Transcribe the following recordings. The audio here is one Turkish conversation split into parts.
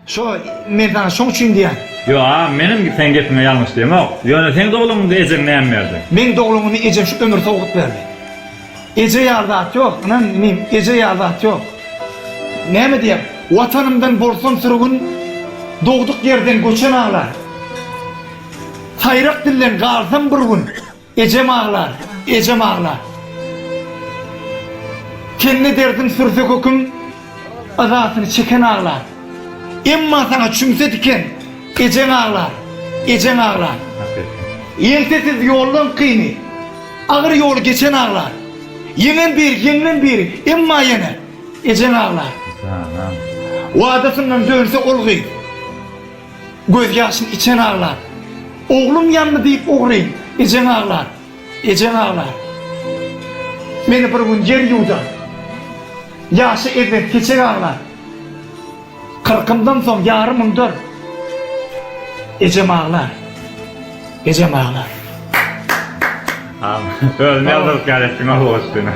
Şu meydan şoň üçin diýär. Yo, menim sen gepine yanlış diýmok. Ýöne sen dogluňyňda ejem näme berdi? Men dogluňyny ejem şu ömür soğuk berdi. Eje ýardat ýok, anan nim eje ýardat ýok. Näme diýip? Watanymdan bolsun sürgün dogduk yerden göçen ağlar. Taýrak dillen garzam bir gün ejem ağlar, ejem ağlar. Kendi derdim sürse köküm azatyny çeken ağlar. Emma sana çümse diken ejen ağlar, ejen ağlar. Yentesiz ýoldan kıyni, ağır ýol geçen ağlar. Yeňen bir, emma ýene ejen ağlar. Wadasynyň dönse olgy. Göz ýaşyn içen ağlar. Oglum ýanmy diýip ogry, ejen ağlar, ejen ağlar. Meni bir gün yer ýuwda. Ýaşy edip keçek ağlar. 40-ymdan soň ýarym ündir. Ejem ağlar. Ejem ağlar. Ölme yazıp gelettin o hoştuna.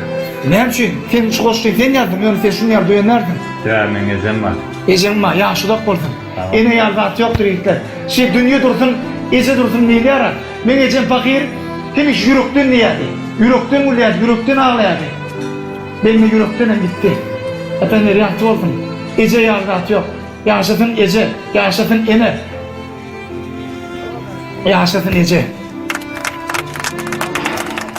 Näme üçin? Sen şu hoşty sen ýazdym, ýöne sen şunu ýar döýenlerdim. Ya men ejem var. Ejem var, ýaşylyk bolsun. Tamam. Ene ýazat ýokdur ýigitler. Şu dünýe dursun, eje dursun diýip ýarar. Men ejem fakir, hemiş ýürekden diýärdi. Ýürekden gülýär, ýürekden ağlaýardy. Benim ýürekdenem gitdi. Atan ýaşy bolsun. Eje ýazat ýok. Ýaşasyn eje, ýaşasyn ene. Ýaşasyn eje.